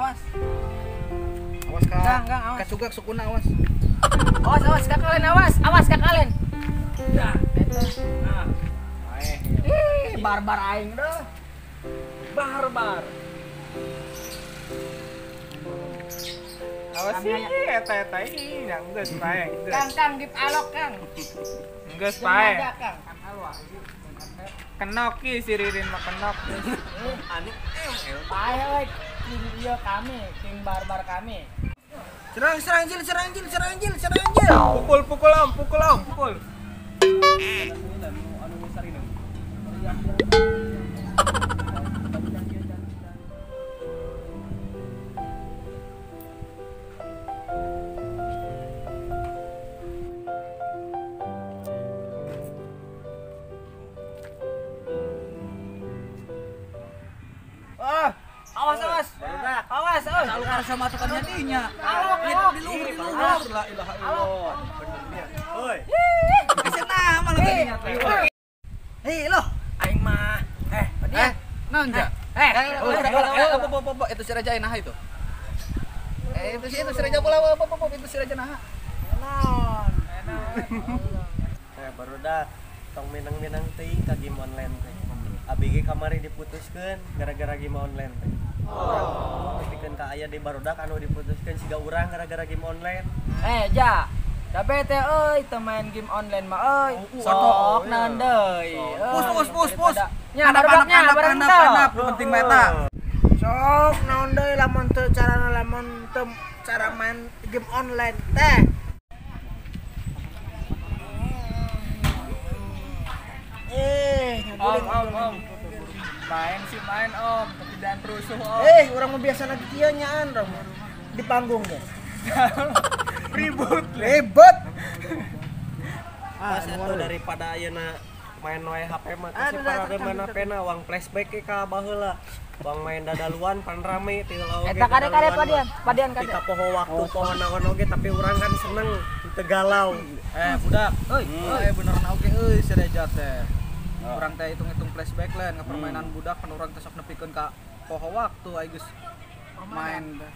awas. Awas ka. Gang, awas. Kasugak sukuna awas. Awas kakalen awas kakalen. Ya, Nah. barbar aing dah. Barbar. Awas sih, eta ini yang geus pae. Kang dip alok Kang. Geus pae. Kang. Kenok ki si Ririn mah kenok. Pae euy, tim dia kami, tim barbar kami. Serang Jil. Pukul om. Awas, euy. Kalau karena sama tukannya dinya. Alok. Di luhur. La ilaha illallah. Oi. Kasih nama lu tadinya. Lo. Aing mah. Dia. Naon ja? Itu si Raja Naha itu. Itu si Raja bola itu si Raja Naha. Naon? Barudak tong minang-minang teuing ka game online teh. Abi ge kamari diputuskeun gara-gara game online teh. Pikeun ka aya di barudak anu diputuskeun siga urang gara-gara game online. Ja. Da bete euy teu main game online mah euy. Sok naon deui. Pus. Nya barudaknya bareng teu. Penting meta. Sok naon deui lamun teu cara main game online teh. Om. Main om, tapi jangan rusuh om. Urang mah biasa lagi kieu nyaan di panggung teh. Ribut. Pas itu daripada ayeuna main wae HP mah si parade main HP na wang flashback ke ka baheula. Wang main dadaluan pan rame ti heula oge. Eta kade padian kade. Kita poho waktu poho naon oge tapi urang kan seneng teu galau. Budak. Beneran oke si Raja teh. Urang teh hitung-hitung flashback lain ka permainan budak kan urang teh sok nepikeun ka poho waktu ai geus main teh.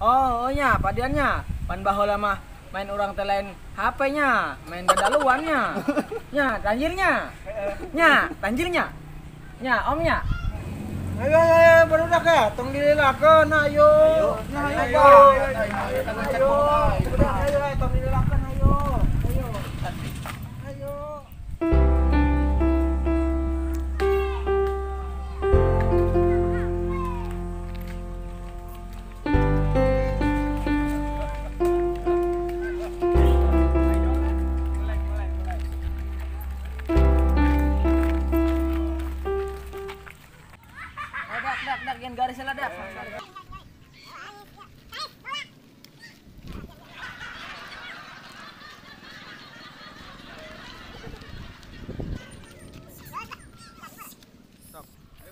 Oh nya padiannya. Pan baheula mah main urang teh lain HP-nya, main dadaluannya. Nya tanjirnya. Nya omnya. Ayo barudak ya, tong dililakeun ayo. Ayo tong dililakeun ayo. Dak yang garis lah dak.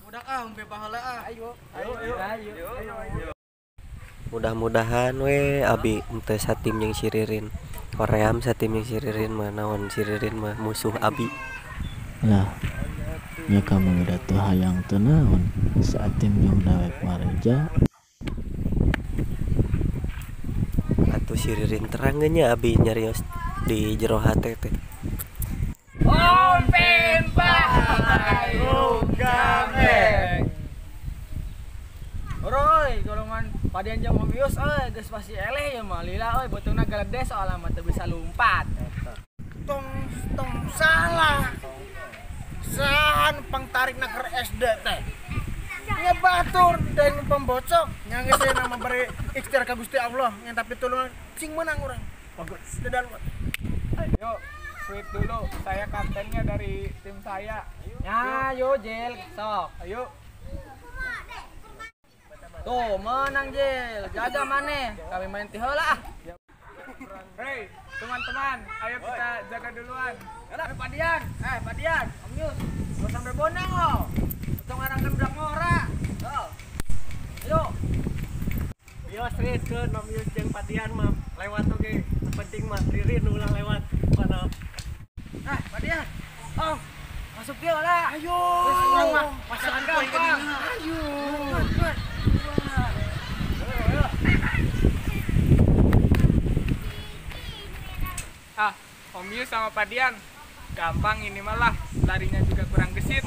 Budak umpe pahala ayo. Mudah-mudahan we abi teu satim jeung si Ririn. Koream satim jeung si Ririn mah naon si Ririn mah musuh abi. Lah, ya kamu udah tuh hayang tuh naon saat tim yang dawek mareja. Atuh si Ririn terangnya abi nyarios di jero hate teh. Om Pempah Gameng. Roy, golongan padian jam mobius geus pasti eleh ya mah lila euy beutungna geledes soalna mah teu bisa lumpat. Tong salah. Sahan pangtarik nakar SD teh. Nya batur dan pembocok nya geus nama bari ikhtiar ka Gusti Allah nya tapi tulungan sing menang urang. Bagus. Dadan. Ayo, sweet dulu. Saya kaptennya dari tim saya. Ya, yo Jel, sok. Ayo. Tuh, menang Jel. Jaga maneh. Kami main ti heula ah. Hei, teman-teman, ayo kita jaga duluan. Padian, Om Yus. Gua sampai bonang lo. Untung ngarangkeun budak ngora. Tuh. Ayo. Yo streetkeun Om Yus jeung Padian mah lewat oge. Penting mah Ririn ulah lewat. Mana? Padian. Oh, masuk dia lah. Ayo. Wes urang mah pasangan gampang. Ayo. Ah, Om Yus sama Pak Dian. Gampang ini malah, larinya juga kurang gesit.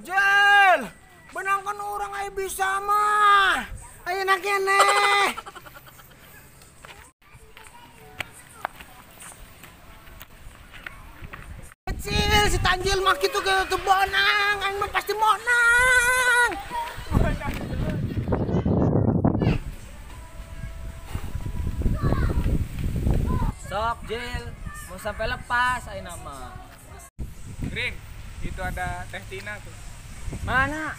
Jel, benangkan orang ayo bisa mah. Ayo nak kene. Kecil si Tanjil mak itu ke bonang, aing mah pasti monang. Sok Jil, mau sampai lepas ayo nama. Green, itu ada Teh Tina tuh. Mana?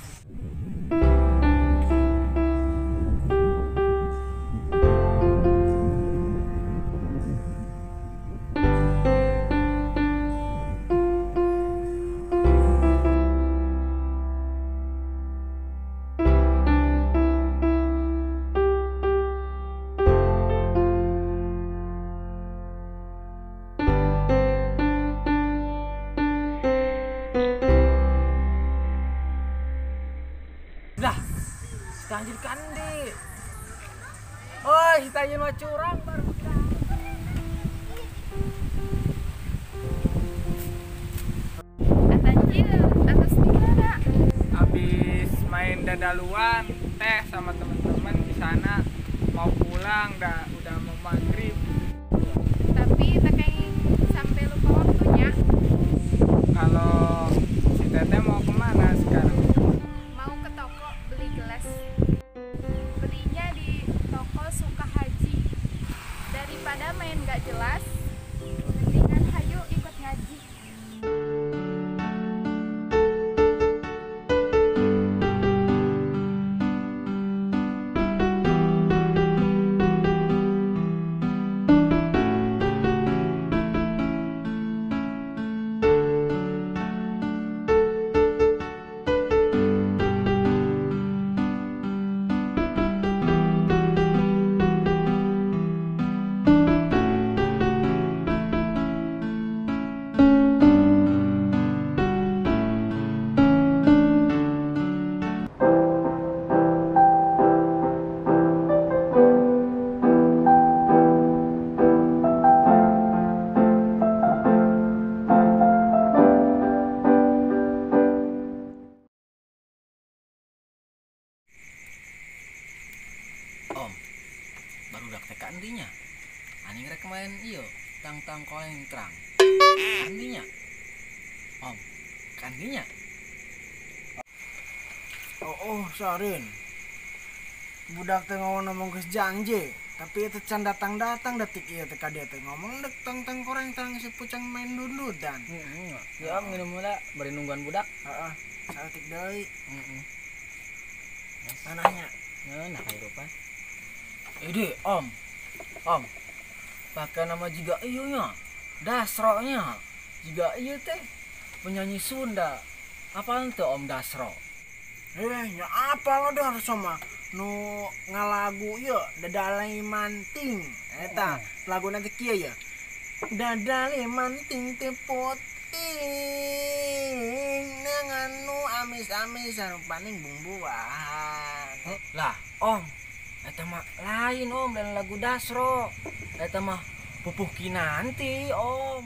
Dah, Tanjil kandi. Oi, si Tanjil mah curang baru kita. Tanjil, atas gimana? Habis main dadaluan, teh sama teman-teman di sana. Mau pulang, udah mau maghrib. Tapi kayak sampai lupa waktunya. Kalau si Teteh mau kemana sekarang? Mau ke toko beli gelas. Belinya di toko Sukahaji. Daripada main gak jelas, mendingan hayu ikut ngaji. Om, baru dak teh kandinya. Aning rek main iyo, tang koleng terang. Kandinya. Om, kandinya. Oh, Sarin. Budak teh ngomong ke janji, tapi itu can datang detik ieu teh ka dia teh ngomong dek tang koreng tang si pucang main dundudan. Ya Om, minum mula bari nungguan budak. Heeh. Saeutik deui. Heeh. Anaknya. Nah, kehidupan. Ide, Om. Om. Pakai nama juga iyo nya. Dasro nya. Juga iya teh penyanyi Sunda. Apaan tuh Om Dasro? Nya apa lo dah sama nu ngalagu ieu dadalai manting. Eta lagu nanti kieu ya. Dadalai manting teh poting dengan nu amis-amis anu paning bumbuan. Lah, Om. Eta mah lain Om dan lagu Dasro. Eta mah Pupuh Kinanti, Om.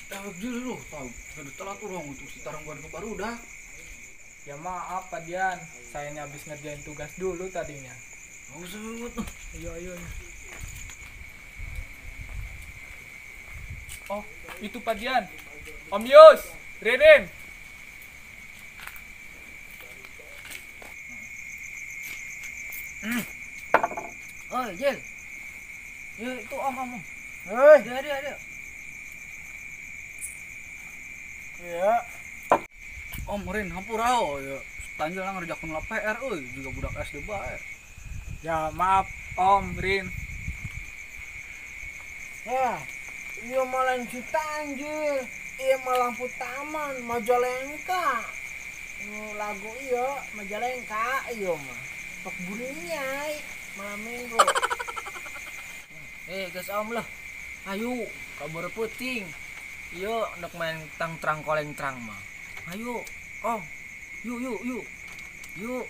Tahu dulu, tahu. Sudah telat orang untuk si tarang baru baru dah. Ya maaf Pak Dian, saya habis ngerjain tugas dulu tadinya. Mau sebut. Ayo. Oh, itu Pak Dian. Om Yus, Ririn. Oi, Jel. Ya itu Om. Hei, Dia. ya. Om Rin hampura ya. Tanjil ngerjakeun la PR euy, juga budak SD bae. Ya maaf Om Rin. Ya, iya malah si Tanjil, iya malah lampu taman, Majalengka. Lagu iya, Majalengka, iya mah. Pak Burinyai, malam minggu. Gas Om lah. Ayo, kabar puting. Yuk, untuk main terang koleng terang mah. Ayo, Om. Yuk. Yuk.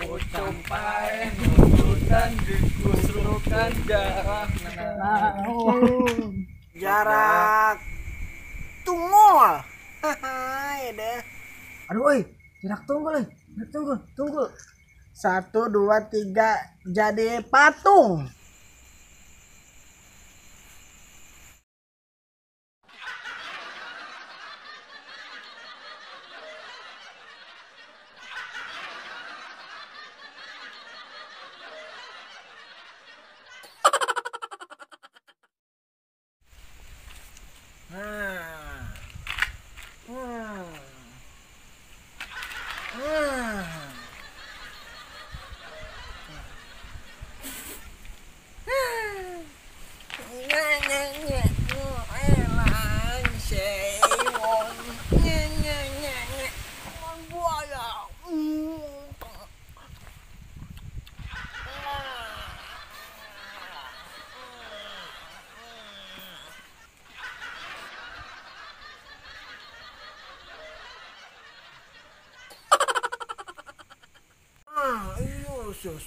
Ucap pae nurutan dikusrukan jarak Jarak tunggu. Hai deh. Aduh, oi. Jarak tunggu, oi. Tunggu. 1 2 3 jadi patung.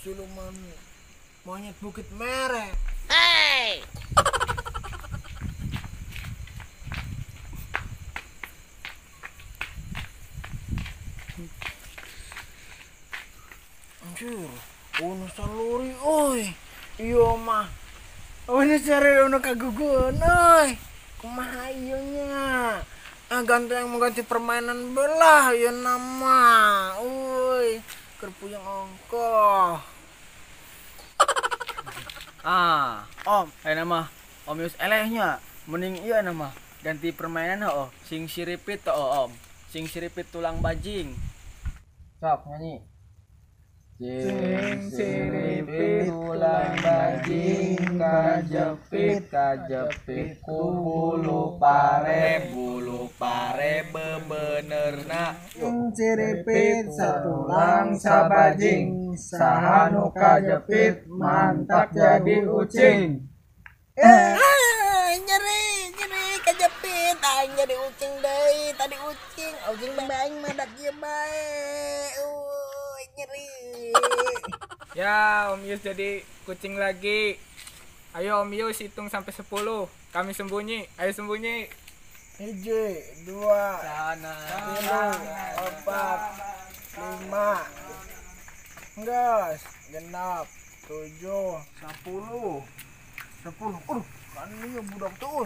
Siluman monyet Bukit Merah. Anjir, ono saluri oi. Iyo mah. Ono cari ono kagugun oi. Kumaha ieu nya? Ganti yang mengganti permainan belah ya nama. Oi, keur puyeng ongkoh. Om, nama Om Yus elehnya. Mending iya nama ganti permainan oh. Sing siripit Om. Sing siripit tulang bajing. Sok nyanyi. Sing siripit tulang bajing kajepit ku bulu pare bebenerna Siripit satulang sabajing sahanu kajepit mantap jadi ucing. Nyeri kejepit aing jadi ucing deui tadi ucing bae madak ieu bae nyeri. Ya Om Yus jadi kucing lagi. Ayo Om Yus hitung sampai 10. Kami sembunyi. Ayo sembunyi. 1 2 3 4 5 gas genap 7 10 kan ieu budak tuh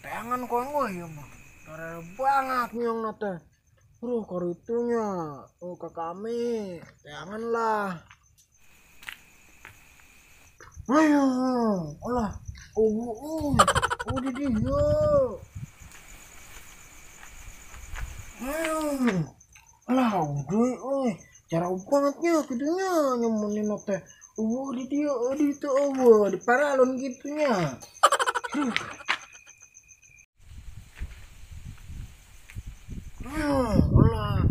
tangan koen we ieu mah tare banget nyong na teh karitunya ke kami jangan lah ayo alah di dia ayo alah udah cara bangetnya kidunya nyemunin teh di dia di itu di paralon gitunya alah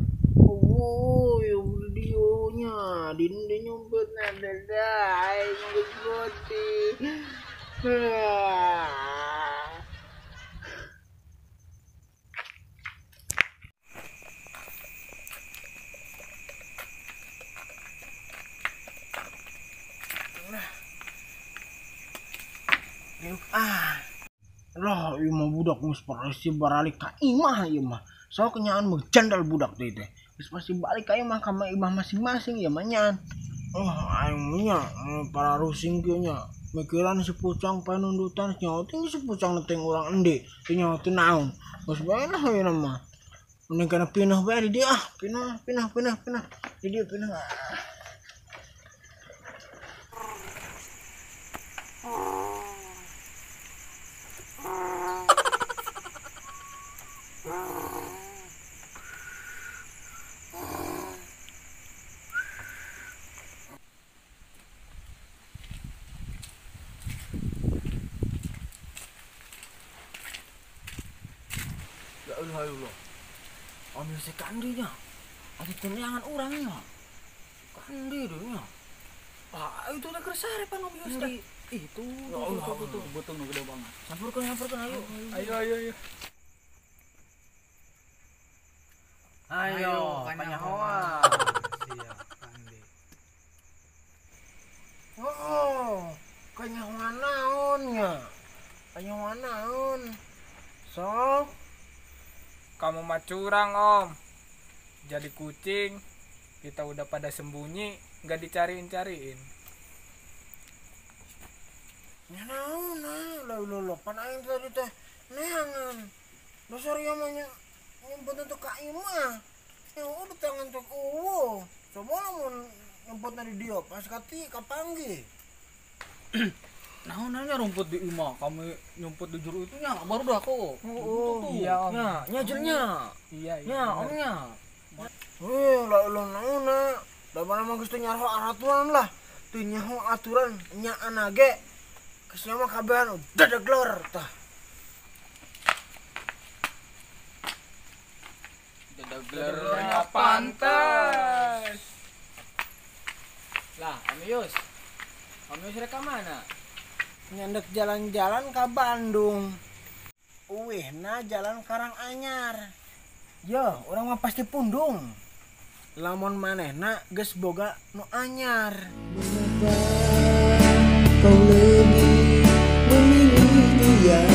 ya videonya dindi nyumput nada nyumput roti lah ieu mah budak geus pasti baralik ka imah ieu mah so kenyaan mah jandal budak teh geus pasti balik ka imah ka imah masing-masing ieu mah nyan aing nya para rusing kieu nya mikiran si pucang panundutan nyawa si pucang neteng urang ende nyawa teh naon geus bae lah ieu mah mending kana pindah bae di dia pindah di dia pindah Allah. Ambil si kandinya. Ada tenyangan orangnya. Kandi deh nya. Itu udah kersare pan Om Yus. Itu tuh betul gede banget. Sampurkan ayo. Ayo. Ayo, kanyahoa. Siap, Andi. Oh, kanyahoa naon nya? Kanyahoa naon? Sok. Kamu mah curang, Om. Jadi kucing, kita udah pada sembunyi, nggak dicariin-cariin. Ya naon lo pan aing tadi teh neangan. Dasar ieu mah nyemput untuk ka ieu mah. Ya udah tangan cek uwo. Coba lamun nyemputna di dieu pas kati kapanggi. Naon nanya rumput di imah, kami nyumput di juru itu nya baru dah kok. Iya, Om. Nyajelnya. Iya. Omnya. Lo naona. Da mana mah geus teu nyaho aturan lah. Teu nyaho aturan nya anage. Kesnya mah kabehan dadag lor tah. Gelarnya pantas. Lah, Om Yus reka mana? Nyandek jalan-jalan ke Bandung. Uwihna jalan Karanganyar. Yo, orang mah pasti pundung. Lamun manehna geus boga nu anyar. Mengapa kau lebih memilih dia,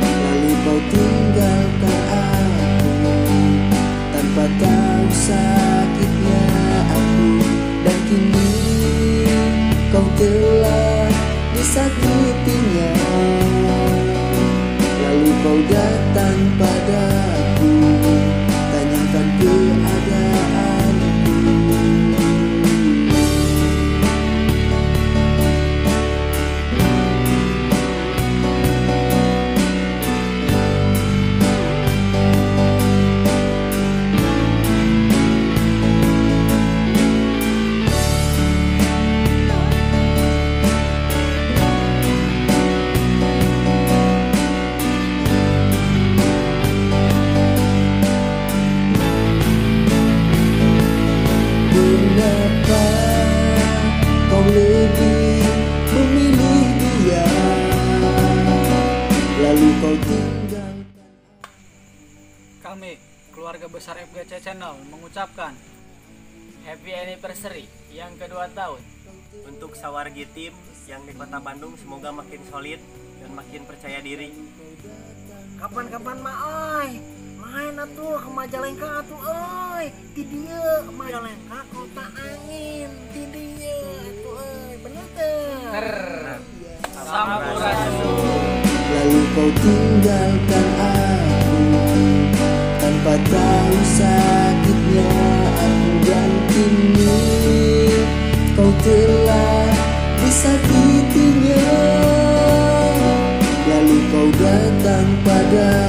lalu kau tinggalkan aku tanpa tahu sakitnya aku, dan kini kau telah disakitinya, lalu kau datang padaku, tanyakan keadaanku. Mengapa kau lebih memilih dia, lalu kau tinggalkan. Kami keluarga besar FGC Channel mengucapkan Happy anniversary yang kedua tahun. Untuk Sawargi tim yang di Kota Bandung semoga makin solid dan makin percaya diri. Kapan-kapan mah oi. Main atuh ke Majalengka atuh euy. Di dieu ke Majalengka kota angin. Di dieu atuh euy. Bener teu? Lalu kau tinggalkan aku tanpa tahu sakitnya aku, dan kini kau telah disakitinya, lalu kau datang pada